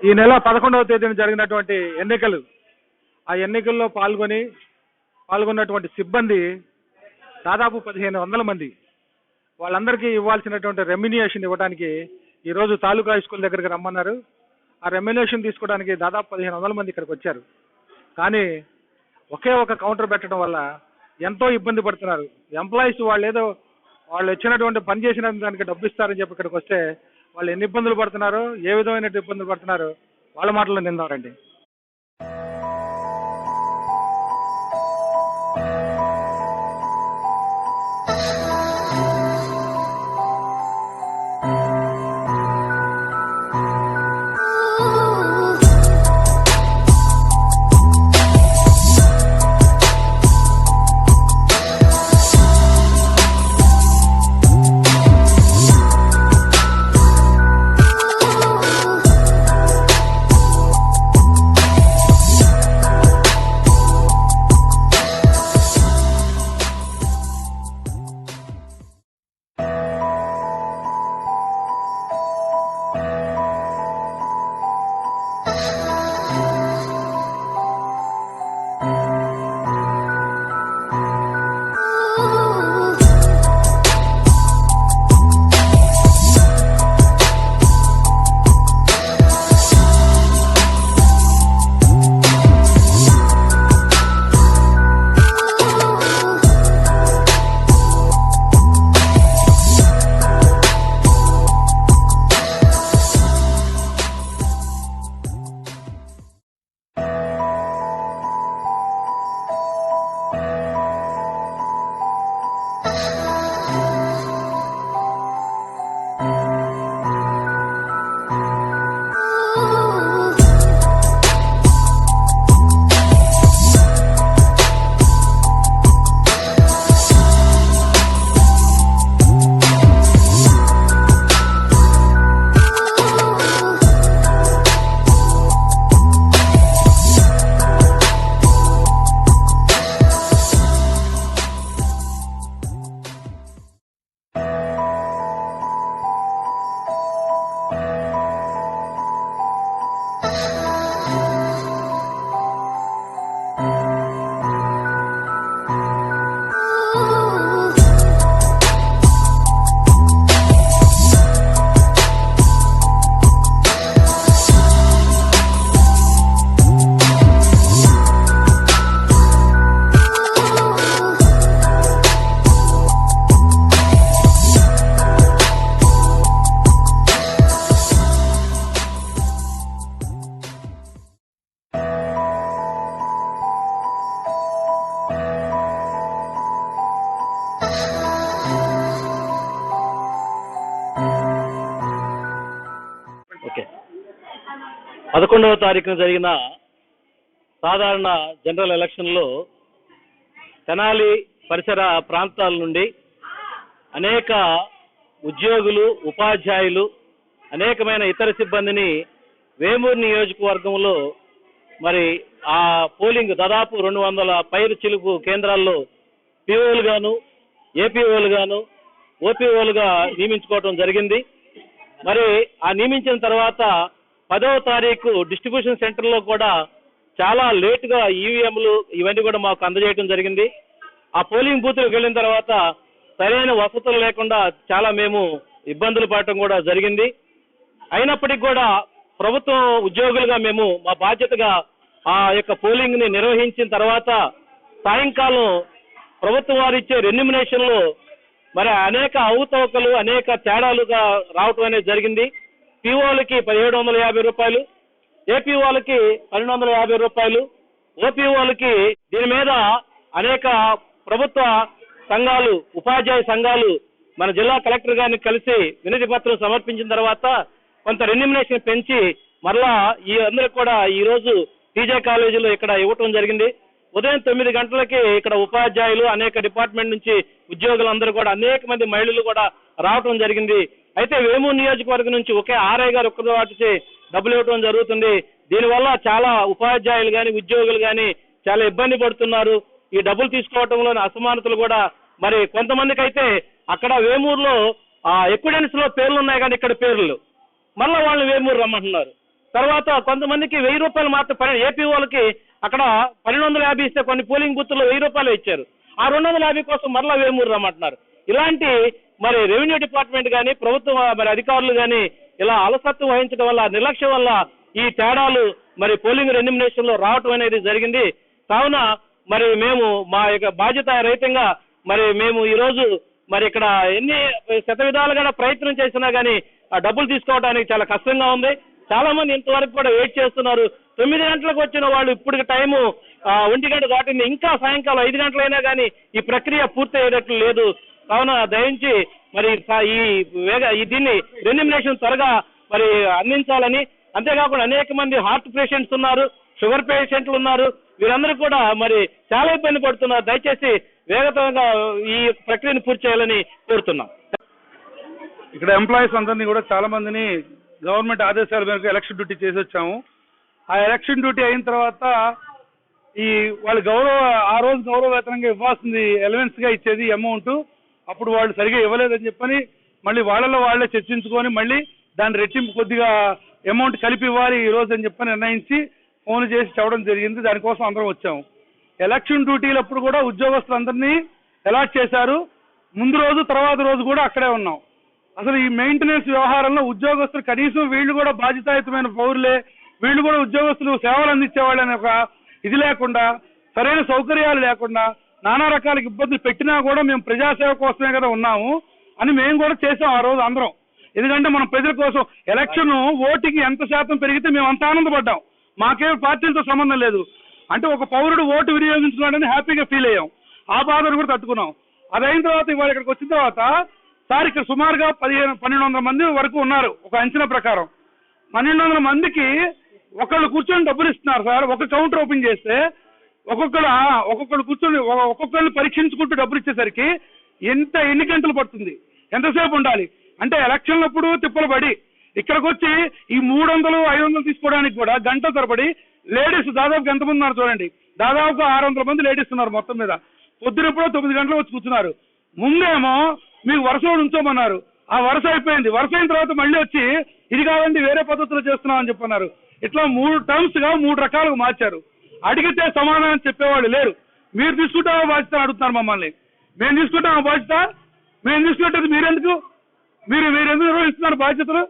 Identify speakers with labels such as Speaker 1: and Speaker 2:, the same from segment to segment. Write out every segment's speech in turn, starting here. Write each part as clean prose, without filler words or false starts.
Speaker 1: ఈ నెల 11వ తేదీన జరిగినటువంటి ఎన్నికలు, ఆ ఎన్నికల్లో పాల్గొన్నటువంటి సిబ్బంది దాదాపు 1500 మంది. వాళ్ళందరికీ ఇవ్వాల్సినటువంటి రెమ్యునేషన్ ఇవ్వడానికి ఈరోజు తాలూకా హై స్కూల్ దగ్గరికి రమ్మన్నారు. ఆ రెమ్యునేషన్ తీసుకోవడానికి దాదాపు 1500 మంది ఇక్కడికి వచ్చారు. కానీ ఒకే ఒక కౌంటర్ పెట్టడం వల్ల ఎంతో ఇబ్బంది పడుతున్నారు. ఎంప్లాయీస్ వాళ్ళు ఇచ్చినటువంటి పని చేసిన దానికి డబ్బు ఇస్తారని చెప్పి ఇక్కడికి వస్తే వాళ్ళు ఎన్ని ఇబ్బందులు పడుతున్నారో, ఏ విధమైన ఇబ్బందులు పడుతున్నారో వాళ్ళ మాటల్లో నిందారండి.
Speaker 2: ఓకే, 11వ తారీఖున జరిగిన సాధారణ జనరల్ ఎలక్షన్లో తెనాలి పరిసర ప్రాంతాల నుండి అనేక ఉద్యోగులు, ఉపాధ్యాయులు, అనేకమైన ఇతర సిబ్బందిని వేమూరు నియోజకవర్గంలో మరి ఆ పోలింగ్ దాదాపు 200 పైరు చిలుకు కేంద్రాల్లో పిఓలు గాను, ఏపీఓలు గాను, ఓపీఓలుగా నియమించుకోవడం జరిగింది. మరి ఆ నియమించిన తర్వాత 10వ తారీఖు డిస్ట్రిబ్యూషన్ సెంటర్లో కూడా చాలా లేటుగా ఈవీఎంలు ఇవన్నీ కూడా మాకు అందజేయడం జరిగింది. ఆ పోలింగ్ బూత్లకు వెళ్ళిన తర్వాత సరైన వసతులు లేకుండా చాలా మేము ఇబ్బందులు పడటం కూడా జరిగింది. అయినప్పటికీ కూడా ప్రభుత్వం ఉద్యోగులుగా మేము మా బాధ్యతగా ఆ యొక్క పోలింగ్ ని నిర్వహించిన తర్వాత సాయంకాలం ప్రభుత్వం వారు ఇచ్చే రెన్యుమినేషన్లో మరి అనేక అవకతవకలు, అనేక తేడాలుగా రావటం అనేది జరిగింది. పీఓలకి 1750 రూపాయలు, ఏపీఓలకి 1250 రూపాయలు, ఓపీఓలకి దీని మీద అనేక ప్రభుత్వ సంఘాలు, ఉపాధ్యాయ సంఘాలు మన జిల్లా కలెక్టర్ గారిని కలిసి వినతి పత్రం సమర్పించిన తర్వాత కొంత రెన్యుమినేషన్ పెంచి మరలా ఈ అందరికి కూడా ఈ రోజు టీజే కాలేజీలో ఇక్కడ ఇవ్వటం జరిగింది. ఉదయం 9 గంటలకి ఇక్కడ ఉపాధ్యాయులు, అనేక డిపార్ట్మెంట్ నుంచి ఉద్యోగులందరూ కూడా అనేక మంది మహిళలు కూడా రావటం జరిగింది. అయితే వేమూరు నియోజకవర్గం నుంచి ఒకే ఆర్ఐ గారు ఒక్కరివాటికి డబ్బులు ఇవ్వటం జరుగుతుంది. దీనివల్ల చాలా ఉపాధ్యాయులు కానీ, ఉద్యోగులు కానీ చాలా ఇబ్బంది పడుతున్నారు. ఈ డబ్బులు తీసుకోవటంలోని అసమానతలు కూడా మరి కొంతమందికి అయితే అక్కడ వేమూరులో ఎక్విడెన్స్ లో పేర్లు ఉన్నాయి కానీ ఇక్కడ పేర్లు మళ్ళీ వాళ్ళు వేమూరు రమ్మంటున్నారు. తర్వాత కొంతమందికి 1000 రూపాయలు మాత్రం ఏపీ వాళ్ళకి అక్కడ 1250 ఇస్తే కొన్ని పోలింగ్ బూత్లో 1000 రూపాయలు ఇచ్చారు. ఆ 250 కోసం మరలా వేమూరు రమ్మంటున్నారు. ఇలాంటి మరి రెవెన్యూ డిపార్ట్మెంట్ కానీ ప్రభుత్వ మరి అధికారులు కానీ ఇలా అలసత్వం వహించడం వల్ల, నిర్లక్ష్యం వల్ల ఈ తేడాలు మరి పోలింగ్ రెన్యుమినేషన్ లో రావటం అనేది జరిగింది. కావున మరి మేము మా యొక్క బాధ్యత రహితంగా మరి మేము ఈరోజు మరి ఇక్కడ ఎన్ని శతవిధాలుగా ప్రయత్నం చేసినా కానీ ఆ డబ్బులు తీసుకోవడానికి చాలా కష్టంగా ఉంది. చాలా మంది ఇంతవరకు కూడా వెయిట్ చేస్తున్నారు. 9 గంటలకు వచ్చిన వాళ్ళు ఇప్పుడు టైము 1 గంట దాటింది. ఇంకా సాయంకాలం 5 గంటలైనా కానీ ఈ ప్రక్రియ పూర్తయ్యేటట్లు లేదు. కావున దయించి మరి దీన్ని రెన్యుమినేషన్ త్వరగా మరి అందించాలని, అంతేకాకుండా అనేక మంది హార్ట్ పేషెంట్స్ ఉన్నారు, షుగర్ పేషెంట్లు ఉన్నారు. వీరందరూ కూడా మరి చాలా ఇబ్బంది పడుతున్నారు. దయచేసి వేగంగా ఈ ప్రక్రియను పూర్తి చేయాలని కోరుతున్నాం.
Speaker 3: ఇక్కడ ఎంప్లాయీస్ అందరినీ కూడా చాలా మందిని గవర్నమెంట్ ఆదేశాల మేరకు ఎలక్షన్ డ్యూటీ చేసి వచ్చాము. ఆ ఎలక్షన్ డ్యూటీ అయిన తర్వాత ఈ వాళ్ళు ఆ రోజు గౌరవ వేతనంగా ఇవ్వాల్సింది ఎలవెన్స్ గా ఇచ్చేది అమౌంట్ అప్పుడు వాళ్ళు సరిగా ఇవ్వలేదని చెప్పని మళ్ళీ వాళ్ళలో వాళ్ళే చర్చించుకొని మళ్ళీ దాని రెట్టింపు కొద్దిగా అమౌంట్ కలిపి ఇవ్వాలి ఈ రోజు అని చెప్పని నిర్ణయించి ఫోన్ చేసి చెప్పడం జరిగింది. దానికోసం అందరం వచ్చాము. ఎలక్షన్ డ్యూటీలప్పుడు కూడా ఉద్యోగస్తులందరినీ అలాట్ చేశారు. ముందు రోజు తర్వాత రోజు కూడా అక్కడే ఉన్నాం. అసలు ఈ మెయింటెనెన్స్ వ్యవహారంలో ఉద్యోగస్తులు కనీసం వీళ్ళు కూడా బాధ్యతాయుతమైన పౌరులే, వీళ్ళు కూడా ఉద్యోగస్తులు సేవలు అందించేవాళ్ళని ఒక ఇది లేకుండా, సరైన సౌకర్యాలు లేకుండా, నానా రకాల ఇబ్బందులు పెట్టినా కూడా మేము ప్రజాసేవ కోసమే కదా ఉన్నాము అని మేము కూడా చేసాం ఆ రోజు అందరం. ఎందుకంటే మనం ప్రజల కోసం ఎలక్షన్ ఓటింగ్ ఎంత శాతం పెరిగితే మేము అంత ఆనందపడ్డాం. మాకే పార్టీలతో సంబంధం లేదు. అంటే ఒక పౌరుడు ఓటు వినియోగించుకున్నాడని హ్యాపీగా ఫీల్ అయ్యాం. ఆ బాధను కూడా తట్టుకున్నాం. అదైన తర్వాత ఇవాళ ఇక్కడికి వచ్చిన తర్వాత సార్ ఇక్కడ సుమారుగా 1200 మంది వరకు ఉన్నారు. ఒక అంచనా ప్రకారం 1200 మందికి ఒకళ్ళు కూర్చొని డబ్బులు ఇస్తున్నారు సార్. ఒక కౌంటర్ ఓపెన్ చేస్తే ఒక్కొక్కళ్ళు కూర్చొని ఒక్కొక్కళ్ళు పరీక్షించుకుంటూ డబ్బులు ఇచ్చేసరికి ఎన్ని గంటలు పడుతుంది, ఎంతసేపు ఉండాలి అంటే ఎలక్షన్లప్పుడు తిప్పలు పడి ఇక్కడికి వచ్చి ఈ 300, 500 తీసుకోవడానికి కూడా గంటల తరబడి లేడీస్ దాదాపు ఎంతమంది ఉన్నారు చూడండి. దాదాపు 600 మంది లేడీస్ ఉన్నారు మొత్తం మీద. పొద్దునెప్పుడో 9 గంటలకు వచ్చి కూర్చున్నారు. ముందేమో మీకు వరుసలో ఉంచోమన్నారు. ఆ వరుస అయిపోయింది. వరుస అయిన తర్వాత మళ్ళీ వచ్చి ఇది కాదండి వేరే పద్ధతిలో చేస్తున్నాం అని చెప్పన్నారు. ఇట్లా 3 టర్మ్స్ గా 3 రకాలుగా మార్చారు. అడిగితే సమాధానం చెప్పేవాళ్ళు లేరు. మీరు తీసుకుంటామా బాధ్యత అడుగుతున్నారు మమ్మల్ని. మేము తీసుకుంటామా బాధ్యత? మేము తీసుకున్నట్టు మీరెందుకు నిర్వహిస్తున్నారు బాధ్యతలు?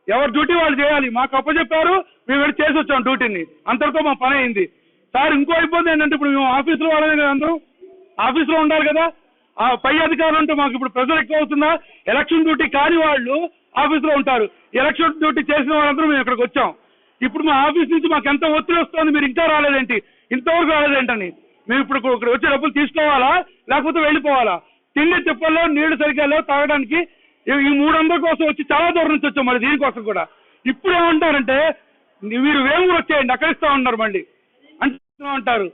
Speaker 3: ఎవరి డ్యూటీ వాళ్ళు చేయాలి. మాకు అప్పచెప్పారు, మేము వెళ్ళి చేసి వచ్చాం డ్యూటీని. అంతటితో మా పని అయింది. సార్ ఇంకో ఇబ్బంది ఏంటంటే ఇప్పుడు మేము ఆఫీసులో వాళ్ళమే కదా, అందరూ ఆఫీసులో ఉండాలి కదా. ఆ పై అధికారులు అంటే మాకు ఇప్పుడు ప్రెజర్ ఎక్కువ అవుతుందా? ఎలక్షన్ డ్యూటీ కాని వాళ్ళు ఆఫీసులో ఉంటారు. ఎలక్షన్ డ్యూటీ చేసిన వాళ్ళందరూ మేము ఇక్కడికి వచ్చాం. ఇప్పుడు మా ఆఫీస్ నుంచి మాకు ఎంత ఒత్తిడి వస్తుంది, మీరు ఇంకా రాలేదేంటి, ఇంతవరకు రాలేదేంటని. మేము ఇప్పుడు ఇక్కడ వచ్చే డబ్బులు తీసుకోవాలా లేకపోతే వెళ్ళిపోవాలా? తిండి తిప్పల్లో నీళ్లు సరిగ్గా లేవు తాగడానికి. ఈ 300 కోసం వచ్చి చాలా దూరం నుంచి వచ్చాం మరి దీనికోసం కూడా. ఇప్పుడు ఏమంటారంటే మీరు వేమూరు వచ్చేయండి అక్కడ ఇస్తా ఉన్నారు మళ్ళీ అంటారు.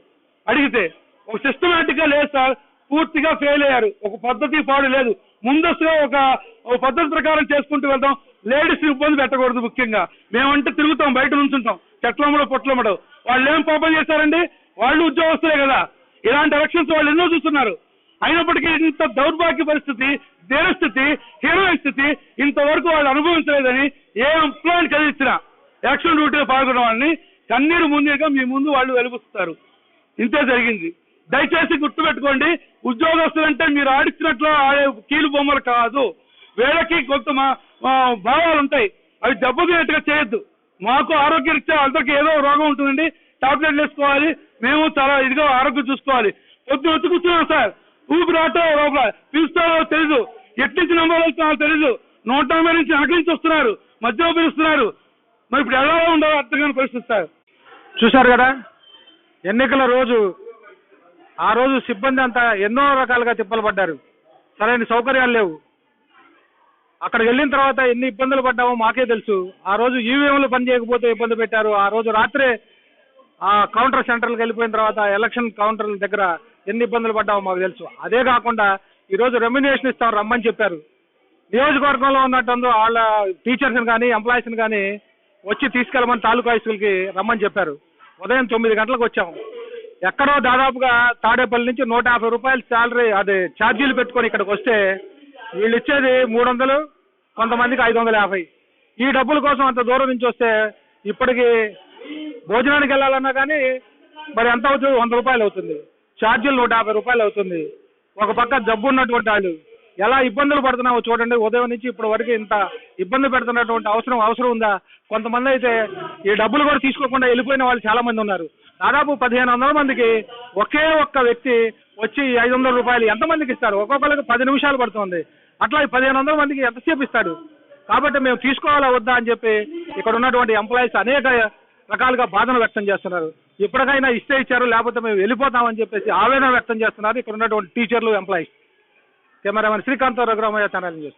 Speaker 3: అడిగితే ఒక సిస్టమేటిక్ గా లేదు సార్. పూర్తిగా ఫెయిల్ అయ్యారు. ఒక పద్ధతి పాడు లేదు. ముందస్తుగా ఒక పద్ధతి ప్రకారం చేసుకుంటూ వెళ్తాం. లేడీస్ ఇబ్బంది పెట్టకూడదు. ముఖ్యంగా మేమంటే తిరుగుతాం, బయట నుంచుంటాం, చెట్లమ్మడో పొట్లమ్మడో. వాళ్ళు ఏం పాపం చేశారండి? వాళ్ళు ఉద్యోగస్తులే కదా. ఇలాంటి ఎలక్షన్స్ వాళ్ళు ఎన్నో చూస్తున్నారు. అయినప్పటికీ ఇంత దౌర్భాగ్య పరిస్థితి, దేనస్థితి, హీరోయిన్ స్థితి ఇంతవరకు వాళ్ళు అనుభవించలేదని ఏ ఎంప్లాయీని కలిగించిన ఎలక్షన్ డ్యూటీలో పాల్గొన్న వాళ్ళని కన్నీరు ముందుగా మీ ముందు వాళ్ళు వెలుగుస్తారు. ఇంతే జరిగింది. దయచేసి గుర్తుపెట్టుకోండి, ఉద్యోగస్తులంటే మీరు ఆడిచ్చినట్లు ఆడే కీలు బొమ్మలు కాదు. వీళ్ళకి కొంత భావాలు ఉంటాయి, అవి దెబ్బతినట్టుగా చేయొద్దు. మాకు ఆరోగ్యరీత్యా అందరికీ ఏదో రోగం ఉంటుందండి, టాబ్లెట్లు వేసుకోవాలి, మేము చాలా ఇదిగా ఆరోగ్యం చూసుకోవాలి. పొద్దున వచ్చి కూర్చున్నాం సార్, ఊపిరి ఆటో లోపల పిలుస్తారో తెలీదు, ఎట్నుంచి నంబర్ వెళ్తున్నారో తెలీదు, 180 నుంచి అక్కడి నుంచి వస్తున్నారు, మధ్యలో పిలుస్తున్నారు. మరి ఇప్పుడు ఎలా ఉండాలో అర్థం కాని పరిస్థితి సార్.
Speaker 1: చూశారు కదా, ఎన్నికల రోజు ఆ రోజు సిబ్బంది అంతా ఎన్నో రకాలుగా తిప్పలు పడ్డారు. సరైన సౌకర్యాలు లేవు. అక్కడికి వెళ్ళిన తర్వాత ఎన్ని ఇబ్బందులు పడ్డామో మాకే తెలుసు. ఆ రోజు ఈవీఎంలు పని చేయకపోతే ఇబ్బంది పెట్టారు. ఆ రోజు రాత్రే ఆ కౌంటర్ సెంటర్లకు వెళ్ళిపోయిన తర్వాత ఎలక్షన్ కౌంటర్ల దగ్గర ఎన్ని ఇబ్బందులు పడ్డామో మాకు తెలుసు. అదే కాకుండా ఈరోజు రెమ్యునేషన్ ఇస్తాం రమ్మని చెప్పారు. నియోజకవర్గంలో ఉన్నట్టు వాళ్ళ టీచర్స్ని కానీ ఎంప్లాయీస్ని కానీ వచ్చి తీసుకెళ్ళమని తాలూకా స్కూల్కి రమ్మని చెప్పారు. ఉదయం 9 గంటలకు వచ్చాము. ఎక్కడో దాదాపుగా తాడేపల్లి నుంచి 150 రూపాయలు శాలరీ అదే ఛార్జీలు పెట్టుకొని ఇక్కడికి వస్తే వీళ్ళు ఇచ్చేది 300, కొంతమందికి 550. ఈ డబ్బుల కోసం అంత దూరం నుంచి వస్తే ఇప్పటికి భోజనానికి వెళ్ళాలన్నా కానీ మరి ఎంత అవుతుంది, 100 రూపాయలు అవుతుంది, ఛార్జీలు 150 రూపాయలు అవుతుంది. ఒక పక్క జబ్బు ఉన్నటువంటి వాళ్ళు ఎలా ఇబ్బందులు పడుతున్నావో చూడండి. ఉదయం నుంచి ఇప్పటి వరకు ఇంత ఇబ్బంది పెడుతున్నటువంటి అవసరం ఉందా? కొంతమంది అయితే ఈ డబ్బులు కూడా తీసుకోకుండా వెళ్ళిపోయిన వాళ్ళు చాలా మంది ఉన్నారు. దాదాపు 1500 మందికి ఒకే ఒక్క వ్యక్తి వచ్చి 500 రూపాయలు ఎంతమందికి ఇస్తారు? ఒక్కొక్కరికి 10 నిమిషాలు పడుతుంది. అట్లా ఈ 1500 మందికి ఎంతసేపు ఇస్తాడు? కాబట్టి మేము తీసుకోవాలా వద్దా అని చెప్పి ఇక్కడ ఉన్నటువంటి ఎంప్లాయీస్ అనేక రకాలుగా బాధను వ్యక్తం చేస్తున్నారు. ఇప్పటికైనా ఇస్తే ఇచ్చారు, లేకపోతే మేము వెళ్ళిపోతామని చెప్పేసి ఆవేదన వ్యక్తం చేస్తున్నారు ఇక్కడ ఉన్నటువంటి టీచర్లు, employees. Cameraman Srikanth, Raghuramaiah, channel news.